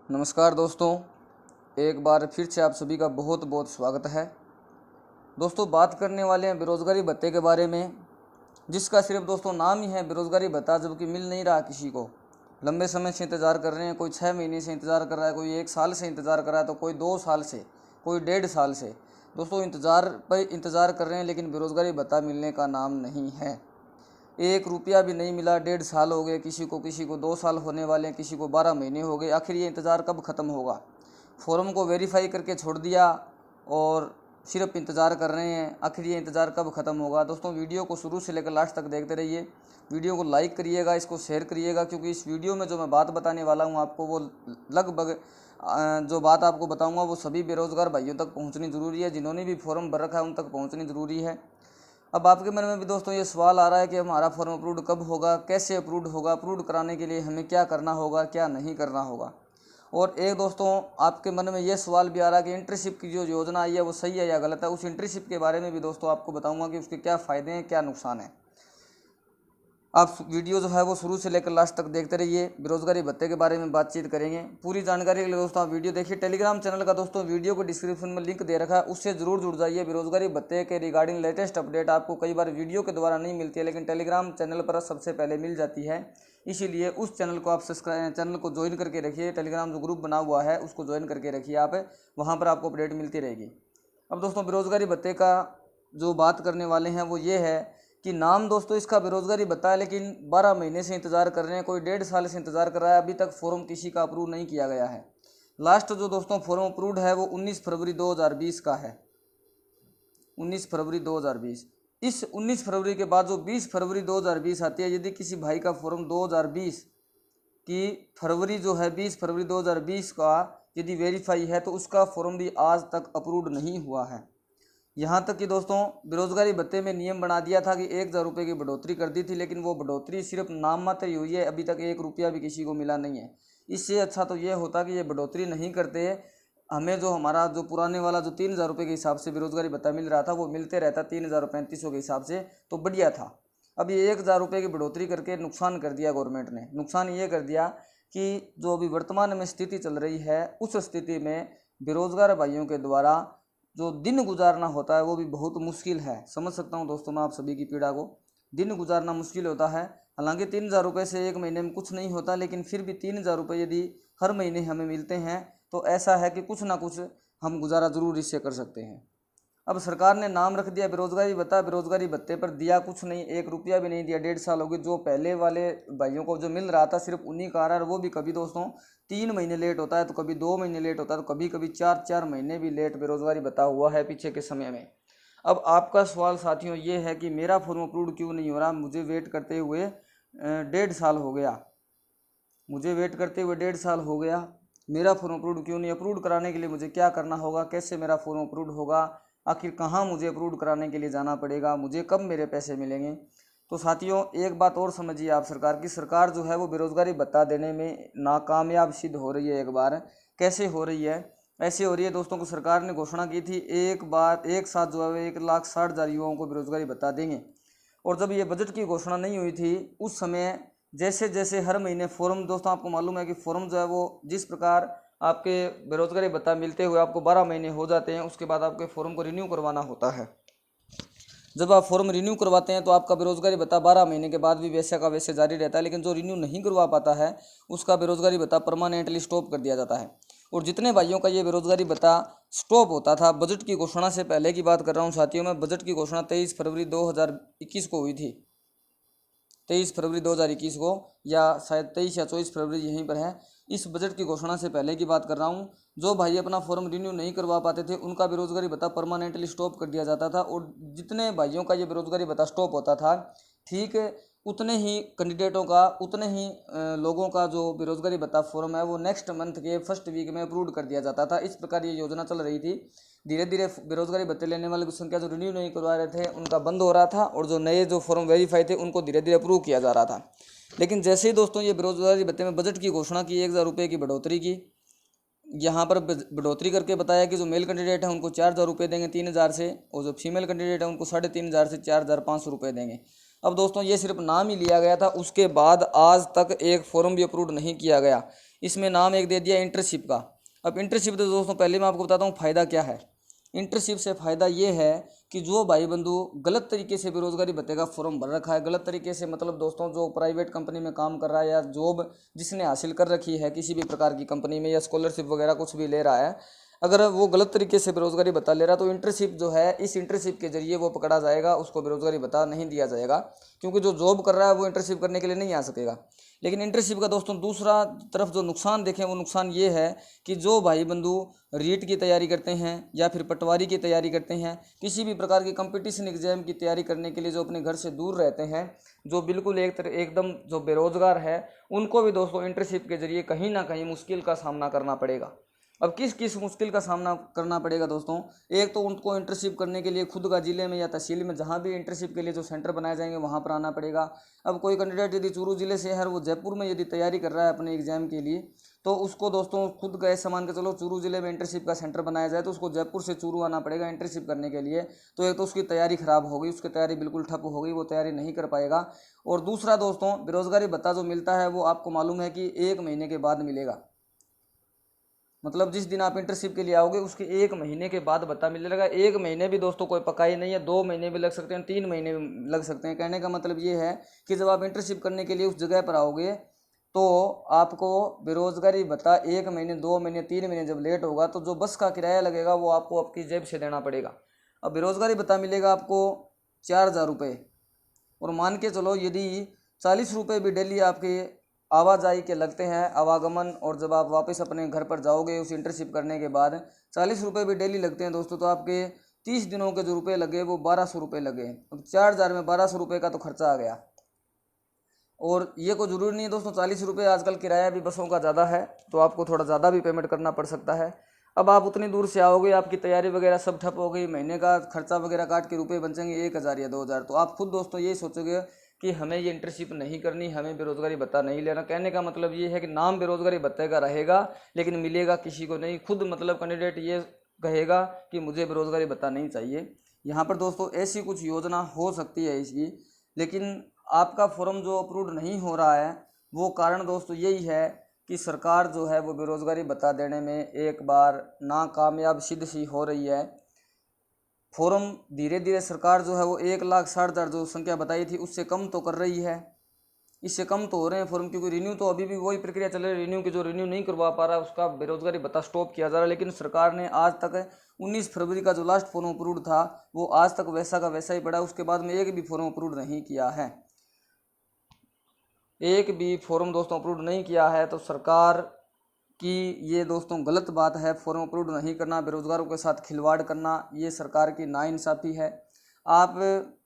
नमस्कार दोस्तों, एक बार फिर से आप सभी का बहुत बहुत स्वागत है। दोस्तों, बात करने वाले हैं बेरोज़गारी भत्ते के बारे में, जिसका सिर्फ दोस्तों नाम ही है बेरोज़गारी भत्ता, जबकि मिल नहीं रहा किसी को। लंबे समय से इंतज़ार कर रहे हैं, कोई 6 महीने से इंतज़ार कर रहा है, कोई 1 साल से इंतज़ार कर रहा है, तो कोई 2 साल से, कोई 1.5 साल से। दोस्तों, इंतज़ार पर इंतज़ार कर रहे हैं, लेकिन बेरोज़गारी भत्ता मिलने का नाम नहीं है। 1 रुपया भी नहीं मिला, 1.5 साल हो गए, किसी को 2 साल होने वाले हैं, किसी को 12 महीने हो गए। आखिर ये इंतज़ार कब ख़त्म होगा? फॉर्म को वेरीफाई करके छोड़ दिया और सिर्फ इंतज़ार कर रहे हैं। आखिर ये इंतज़ार कब ख़त्म होगा? दोस्तों, वीडियो को शुरू से लेकर लास्ट तक देखते रहिए। वीडियो को लाइक करिएगा, इसको शेयर करिएगा, क्योंकि इस वीडियो में जो मैं बात बताने वाला हूँ आपको, वो लगभग जो बात आपको बताऊँगा वो सभी बेरोज़गार भाइयों तक पहुँचनी ज़रूरी है। जिन्होंने भी फॉर्म भर रखा है उन तक पहुँचनी ज़रूरी है। अब आपके मन में भी दोस्तों ये सवाल आ रहा है कि हमारा फॉर्म अप्रूव्ड कब होगा, कैसे अप्रूव्ड होगा, अप्रूव्ड कराने के लिए हमें क्या करना होगा, क्या नहीं करना होगा। और एक दोस्तों आपके मन में ये सवाल भी आ रहा है कि इंटर्नशिप की जो योजना आई है वो सही है या गलत है। उस इंटर्नशिप के बारे में भी दोस्तों आपको बताऊंगा कि उसके क्या फ़ायदे हैं, क्या नुकसान है। आप वीडियो जो है वो शुरू से लेकर लास्ट तक देखते रहिए। बेरोज़गारी भत्ते के बारे में बातचीत करेंगे। पूरी जानकारी के लिए दोस्तों आप वीडियो देखिए। टेलीग्राम चैनल का दोस्तों वीडियो को डिस्क्रिप्शन में लिंक दे रखा है, उससे ज़रूर जुड़ जाइए। बेरोज़गारी भत्ते के रिगार्डिंग लेटेस्ट अपडेट आपको कई बार वीडियो के द्वारा नहीं मिलती है, लेकिन टेलीग्राम चैनल पर सबसे पहले मिल जाती है। इसीलिए उस चैनल को आप चैनल को ज्वाइन करके रखिए। टेलीग्राम जो ग्रुप बना हुआ है उसको ज्वाइन करके रखिए आप, वहाँ पर आपको अपडेट मिलती रहेगी। अब दोस्तों, बेरोज़गारी भत्ते का जो बात करने वाले हैं वो ये है कि नाम दोस्तों इसका बेरोज़गारी भत्ता है, लेकिन 12 महीने से इंतज़ार कर रहे हैं, कोई 1.5 साल से इंतज़ार कर रहा है। अभी तक फॉर्म किसी का अप्रूव नहीं किया गया है। लास्ट जो दोस्तों फॉर्म अप्रूव्ड है वो 19 फरवरी 2020 का है। 19 फरवरी 2020। इस 19 फरवरी के बाद जो 20 फरवरी 2020 आती है, यदि किसी भाई का फॉर्म 2020 की फरवरी जो है 20 फरवरी 2020 का यदि वेरीफाई है, तो उसका फॉर्म भी आज तक अप्रूव्ड नहीं हुआ है। यहाँ तक कि दोस्तों बेरोज़गारी भत्ते में नियम बना दिया था कि 1,000 रुपये की बढ़ोतरी कर दी थी, लेकिन वो बढ़ोतरी सिर्फ नाम मात्र ही हुई है। अभी तक 1 रुपया भी किसी को मिला नहीं है। इससे अच्छा तो ये होता कि ये बढ़ोतरी नहीं करते, हमें जो हमारा जो पुराने वाला जो 3,000 रुपये के हिसाब से बेरोज़गारी भत्ता मिल रहा था वो मिलते रहता 3,035 के हिसाब से, तो बढ़िया था। अब ये 1,000 रुपये की बढ़ोतरी करके नुकसान कर दिया गवर्नमेंट ने। नुकसान ये कर दिया कि जो अभी वर्तमान में स्थिति चल रही है, उस स्थिति में बेरोज़गार भाइयों के द्वारा जो दिन गुजारना होता है वो भी बहुत मुश्किल है। समझ सकता हूँ दोस्तों मैं आप सभी की पीड़ा को। दिन गुजारना मुश्किल होता है। हालांकि 3,000 रुपये से एक महीने में कुछ नहीं होता, लेकिन फिर भी 3,000 रुपये यदि हर महीने हमें मिलते हैं तो ऐसा है कि कुछ ना कुछ हम गुजारा ज़रूर इससे कर सकते हैं। अब सरकार ने नाम रख दिया बेरोज़गारी भत्ता। बेरोज़गारी भत्ते पर दिया कुछ नहीं, 1 रुपया भी नहीं दिया। 1.5 साल हो गए। जो पहले वाले भाइयों को जो मिल रहा था सिर्फ उन्हीं का आ रहा है, वो भी कभी दोस्तों 3 महीने लेट होता है, तो कभी 2 महीने लेट होता है, तो कभी कभी 4-4 महीने भी लेट बेरोज़गारी भत्ता हुआ है पीछे के समय में। अब आपका सवाल साथियों ये है कि मेरा फॉर्म अप्रूव्ड क्यों नहीं हो रहा? मुझे वेट करते हुए 1.5 साल हो गया। मुझे वेट करते हुए 1.5 साल हो गया। मेरा फॉर्म अप्रूव्ड क्यों नहीं? अप्रूव्ड कराने के लिए मुझे क्या करना होगा? कैसे मेरा फॉर्म अप्रूव्ड होगा? आखिर कहाँ मुझे अप्रूव्ड कराने के लिए जाना पड़ेगा? मुझे कब मेरे पैसे मिलेंगे? तो साथियों एक बात और समझिए, आप सरकार जो है वो बेरोज़गारी भत्ता देने में नाकामयाब सिद्ध हो रही है। एक बार कैसे हो रही है? ऐसे हो रही है दोस्तों को सरकार ने घोषणा की थी एक साथ जो है 1,60,000 युवाओं को बेरोज़गारी भत्ता देंगे। और जब ये बजट की घोषणा नहीं हुई थी उस समय जैसे जैसे हर महीने फॉर्म, दोस्तों आपको मालूम है कि फॉर्म जो है वो जिस प्रकार आपके बेरोज़गारी भत्ता मिलते हुए आपको 12 महीने हो जाते हैं, उसके बाद आपके फॉर्म को रिन्यू करवाना होता है। जब आप फॉर्म रिन्यू करवाते हैं तो आपका बेरोज़गारी भत्ता 12 महीने के बाद भी वैसे का वैसे जारी रहता है, लेकिन जो रिन्यू नहीं करवा पाता है उसका बेरोज़गारी भत्ता परमानेंटली स्टॉप कर दिया जाता है। और जितने भाइयों का ये बेरोज़गारी भत्ता स्टॉप होता था, बजट की घोषणा से पहले की बात कर रहा हूँ साथियों, मैं बजट की घोषणा 23 फरवरी 2021 को हुई थी। 23 फरवरी 2021 को, या शायद 23 या 24 फरवरी यहीं पर है। इस बजट की घोषणा से पहले की बात कर रहा हूँ। जो भाई अपना फॉर्म रिन्यू नहीं करवा पाते थे उनका बेरोज़गारी भत्ता परमानेंटली स्टॉप कर दिया जाता था। और जितने भाइयों का ये बेरोज़गारी भत्ता स्टॉप होता था, ठीक उतने ही कैंडिडेटों का, उतने ही लोगों का जो बेरोज़गारी भत्ता फॉर्म है वो नेक्स्ट मंथ के फर्स्ट वीक में अप्रूव कर दिया जाता था। इस प्रकार ये योजना चल रही थी। धीरे धीरे बेरोज़गारी भत्ते लेने वालों की संख्या जो रिन्यू नहीं करवा रहे थे उनका बंद हो रहा था, और जो नए जो फॉर्म वेरीफाई थे उनको धीरे धीरे अप्रूव किया जा रहा था। लेकिन जैसे ही दोस्तों ये बेरोज़गारी भत्ते में बजट की घोषणा की, 1,000 रुपये की बढ़ोतरी की, यहाँ पर बढ़ोतरी करके बताया कि जो मेल कैंडिडेट है उनको 4,000 रुपये देंगे 3,000 से, और जो फीमेल कैंडिडेट है उनको 3,500 से 4,500 रुपये देंगे। अब दोस्तों ये सिर्फ नाम ही लिया गया था, उसके बाद आज तक एक फॉर्म भी अप्रूव नहीं किया गया। इसमें नाम एक दे दिया इंटर्नशिप का। अब इंटर्नशिप तो दोस्तों पहले मैं आपको बताता हूँ फ़ायदा क्या है। इंटर्नशिप से फ़ायदा ये है कि जो भाई बंधु गलत तरीके से बेरोजगारी भत्ते का फॉर्म भर रखा है, गलत तरीके से मतलब दोस्तों जो प्राइवेट कंपनी में काम कर रहा है या जॉब जिसने हासिल कर रखी है किसी भी प्रकार की कंपनी में या स्कॉलरशिप वगैरह कुछ भी ले रहा है, अगर वो गलत तरीके से बेरोजगारी भत्ता ले रहा है तो इंटर्नशिप जो है इस इंटर्नशिप के जरिए वो पकड़ा जाएगा, उसको बेरोजगारी भत्ता नहीं दिया जाएगा, क्योंकि जो जॉब कर रहा है वो इंटर्नशिप करने के लिए नहीं आ सकेगा। लेकिन इंटर्नशिप का दोस्तों दूसरा तरफ जो नुकसान देखें वो नुकसान ये है कि जो भाई बंधु रीट की तैयारी करते हैं या फिर पटवारी की तैयारी करते हैं, किसी भी प्रकार की कंपटीशन एग्जाम की तैयारी करने के लिए जो अपने घर से दूर रहते हैं, जो बिल्कुल एकदम जो बेरोजगार है, उनको भी दोस्तों इंटर्नशिप के जरिए कहीं ना कहीं मुश्किल का सामना करना पड़ेगा। अब किस किस मुश्किल का सामना करना पड़ेगा दोस्तों? एक तो उनको इंटर्नशिप करने के लिए खुद का जिले में या तहसील में जहाँ भी इंटर्नशिप के लिए जो सेंटर बनाए जाएंगे वहाँ पर आना पड़ेगा। अब कोई कैंडिडेट यदि चूरू जिले से है, वो जयपुर में यदि तैयारी कर रहा है अपने एग्जाम के लिए, तो उसको दोस्तों खुद का ऐसा मान के चलो चूरू जिले में इंटर्नशिप का सेंटर बनाया जाए तो उसको जयपुर से चूरू आना पड़ेगा इंटर्नशिप करने के लिए। तो एक तो उसकी तैयारी खराब हो गई, उसकी तैयारी बिल्कुल ठप हो गई, वो तैयारी नहीं कर पाएगा। और दूसरा दोस्तों बेरोजगारी भत्ता जो मिलता है वो आपको मालूम है कि 1 महीने के बाद मिलेगा। मतलब जिस दिन आप इंटर्नशिप के लिए आओगे उसके 1 महीने के बाद भत्ता मिलेगा। 1 महीने भी दोस्तों कोई पकाई नहीं है, 2 महीने भी लग सकते हैं, 3 महीने भी लग सकते हैं। कहने का मतलब ये है कि जब आप इंटर्नशिप करने के लिए उस जगह पर आओगे तो आपको बेरोजगारी भत्ता 1 महीने, 2 महीने, 3 महीने जब लेट होगा तो जो बस का किराया लगेगा वो आपको आपकी जेब से देना पड़ेगा। अब बेरोजगारी भत्ता मिलेगा आपको 4,000 रुपये, और मान के चलो यदि 40 रुपये भी डेली आपके आवाजाही के लगते हैं, आवागमन, और जब आप वापस अपने घर पर जाओगे उस इंटर्नशिप करने के बाद 40 रुपये भी डेली लगते हैं दोस्तों, तो आपके 30 दिनों के जो रुपये लगे वो 1,200 रुपये लगे। अब 4,000 में 1,200 रुपये का तो खर्चा आ गया। और ये कोई ज़रूरी नहीं है दोस्तों, 40 रुपये आजकल किराया भी बसों का ज़्यादा है तो आपको थोड़ा ज़्यादा भी पेमेंट करना पड़ सकता है। अब आप उतनी दूर से आओगे, आपकी तैयारी वगैरह सब ठप हो गई, महीने का खर्चा वगैरह काट के रुपये बचेंगे 1,000 या 2,000, तो आप खुद दोस्तों यही सोचोगे कि हमें ये इंटर्नशिप नहीं करनी, हमें बेरोजगारी भत्ता नहीं लेना। कहने का मतलब ये है कि नाम बेरोजगारी भत्ते का रहेगा लेकिन मिलेगा किसी को नहीं। खुद मतलब कैंडिडेट ये कहेगा कि मुझे बेरोजगारी भत्ता नहीं चाहिए। यहाँ पर दोस्तों ऐसी कुछ योजना हो सकती है इसकी, लेकिन आपका फॉर्म जो अप्रूव नहीं हो रहा है वो कारण दोस्तों यही है कि सरकार जो है वो बेरोजगारी भत्ता देने में एक बार नाकामयाब सिद्ध सी हो रही है। फॉर्म धीरे धीरे सरकार जो है वो 1,60,000 जो संख्या बताई थी उससे कम तो कर रही है, इससे कम तो हो रहे हैं फॉर्म, क्योंकि रिन्यू तो अभी भी वही प्रक्रिया चल रही है। रिन्यू की जो रिन्यू नहीं करवा पा रहा है उसका बेरोजगारी भत्ता स्टॉप किया जा रहा है। लेकिन सरकार ने आज तक 19 फरवरी का जो लास्ट फॉर्म अप्रूव था वो आज तक वैसा का वैसा ही पड़ा, उसके बाद में एक भी फॉर्म अप्रूव नहीं किया है। एक भी फॉर्म दोस्तों अप्रूव नहीं किया है तो सरकार की ये दोस्तों गलत बात है। फॉर्म अप्रूव नहीं करना, बेरोजगारों के साथ खिलवाड़ करना, ये सरकार की नाइंसाफ़ी है। आप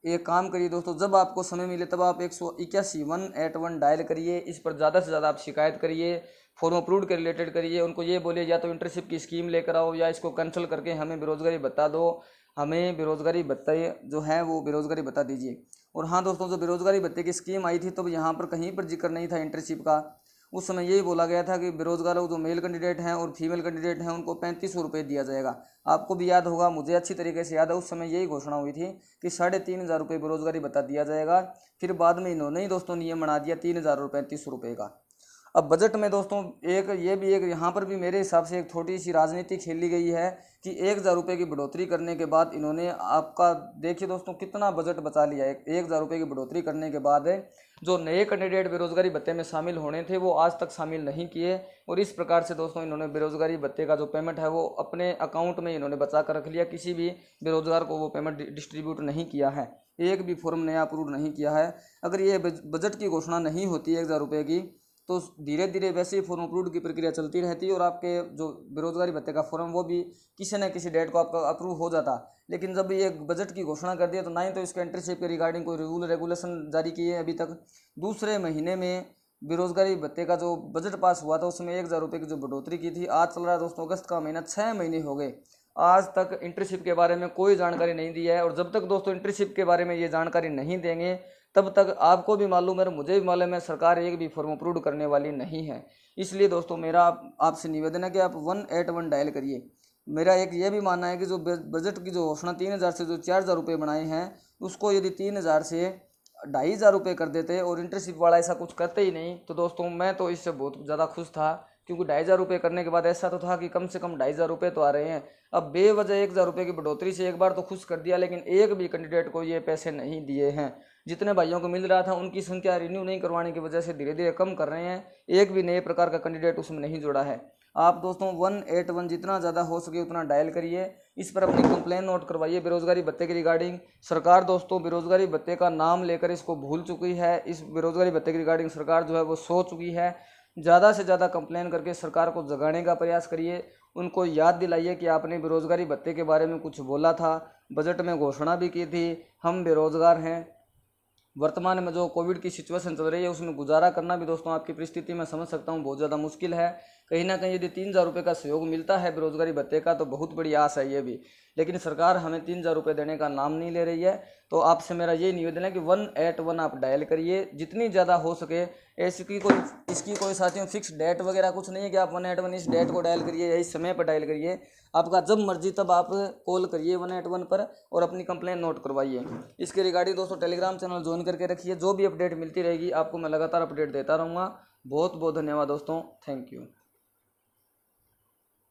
एक काम करिए दोस्तों, जब आपको समय मिले तब आप 181 181 डायल करिए, इस पर ज़्यादा से ज़्यादा आप शिकायत करिए, फॉर्म अप्रूव के रिलेटेड करिए। उनको ये बोलिए या तो इंटर्नशिप की स्कीम लेकर आओ या इसको कैंसिल करके हमें बेरोजगारी भत्ता दो, हमें बेरोजगारी भत्ता जो है वो बेरोजगारी भत्ता दीजिए। और हाँ दोस्तों, जो बेरोजगारी भत्ते की स्कीम आई थी तब यहाँ पर कहीं पर जिक्र नहीं था इंटर्नशिप का। उस समय यही बोला गया था कि बेरोजगारों जो मेल कैंडिडेट हैं और फीमेल कैंडिडेट हैं उनको 3500 रुपये दिया जाएगा। आपको भी याद होगा, मुझे अच्छी तरीके से याद है, उस समय यही घोषणा हुई थी कि 3,500 रुपये बेरोजगारी भत्ता दिया जाएगा। फिर बाद में इन्होंने ही दोस्तों नियम बना दिया 3,000 और 3500 रुपये का। अब बजट में दोस्तों एक ये भी एक यहाँ पर भी मेरे हिसाब से एक छोटी सी राजनीति खेली गई है कि 1,000 रुपये की बढ़ोतरी करने के बाद इन्होंने आपका देखिए दोस्तों कितना बजट बचा लिया है। 1,000 रुपये की बढ़ोतरी करने के बाद जो नए कैंडिडेट बेरोजगारी भत्ते में शामिल होने थे वो आज तक शामिल नहीं किए, और इस प्रकार से दोस्तों इन्होंने बेरोजगारी भत्ते का जो पेमेंट है वो अपने अकाउंट में इन्होंने बचा कर रख लिया। किसी भी बेरोजगार को वो पेमेंट डिस्ट्रीब्यूट नहीं किया है, एक भी फॉर्म नया अप्रूव नहीं किया है। अगर ये बजट की घोषणा नहीं होती 1,000 रुपये की तो धीरे धीरे वैसे ही फॉर्म अप्रूव की प्रक्रिया चलती रहती और आपके जो बेरोजगारी भत्ते का फॉर्म वो भी किसी न किसी डेट को आपका अप्रूव हो जाता। लेकिन जब ये बजट की घोषणा कर दिया तो ना ही तो इसके इंटर्नशिप के रिगार्डिंग कोई रूल रेगुलेशन जारी किए अभी तक। दूसरे महीने में बेरोजगारी भत्ते का जो बजट पास हुआ था उसमें 1,000 रुपये की जो बढ़ोतरी की थी, आज चल रहा है दोस्तों अगस्त का महीना, 6 महीने हो गए, आज तक इंटर्नशिप के बारे में कोई जानकारी नहीं दी है। और जब तक दोस्तों इंटर्नशिप के बारे में ये जानकारी नहीं देंगे तब तक आपको भी मालूम है, मुझे भी मालूम है, सरकार एक भी फॉर्म अप्रूव करने वाली नहीं है। इसलिए दोस्तों मेरा आपसे निवेदन है कि आप 181 डायल करिए। मेरा एक ये भी मानना है कि जो बजट की जो घोषणा 3,000 से जो 4,000 रुपये बनाए हैं उसको यदि 3,000 से 2,500 कर देते और इंटर्नशिप वाला ऐसा कुछ करते ही नहीं, तो दोस्तों मैं तो इससे बहुत ज़्यादा खुश था, क्योंकि 2,500 करने के बाद ऐसा तो था कि कम से कम 2,500 तो आ रहे हैं। अब बेवजह 1,000 रुपये की बढ़ोतरी से एक बार तो खुश कर दिया, लेकिन एक भी कैंडिडेट को ये पैसे नहीं दिए हैं। जितने भाइयों को मिल रहा था उनकी संख्या रिन्यू नहीं करवाने की वजह से धीरे धीरे कम कर रहे हैं, एक भी नए प्रकार का कैंडिडेट उसमें नहीं जुड़ा है। आप दोस्तों 181 जितना ज़्यादा हो सके उतना डायल करिए, इस पर अपनी कंप्लेन नोट करवाइए बेरोजगारी भत्ते के रिगार्डिंग। सरकार दोस्तों बेरोजगारी भत्ते का नाम लेकर इसको भूल चुकी है, इस बेरोजगारी भत्ते के रिगार्डिंग सरकार जो है वो सो चुकी है। ज़्यादा से ज़्यादा कंप्लेन करके सरकार को जगाने का प्रयास करिए, उनको याद दिलाइए कि आपने बेरोजगारी भत्ते के बारे में कुछ बोला था, बजट में घोषणा भी की थी, हम बेरोजगार हैं। वर्तमान में जो कोविड की सिचुएशन चल रही है उसमें गुजारा करना भी दोस्तों आपकी परिस्थिति में समझ सकता हूँ बहुत ज़्यादा मुश्किल है। कहीं ना कहीं यदि 3,000 रुपये का सहयोग मिलता है बेरोजगारी भत्ते का तो बहुत बड़ी आस है ये भी, लेकिन सरकार हमें 3,000 रुपये देने का नाम नहीं ले रही है। तो आपसे मेरा ये निवेदन है कि 181 आप डायल करिए जितनी ज़्यादा हो सके। इसकी कोई साथियों फिक्स डेट वगैरह कुछ नहीं है कि आप 181 इस डेट को डायल करिए या इस समय पर डायल करिए, आपका जब मर्जी तब आप कॉल करिए 181 पर और अपनी कंप्लेन नोट करवाइए। इसके रिगार्डिंग दोस्तों टेलीग्राम चैनल ज्वाइन करके रखिए, जो भी अपडेट मिलती रहेगी आपको मैं लगातार अपडेट देता रहूँगा। बहुत बहुत धन्यवाद दोस्तों, थैंक यू।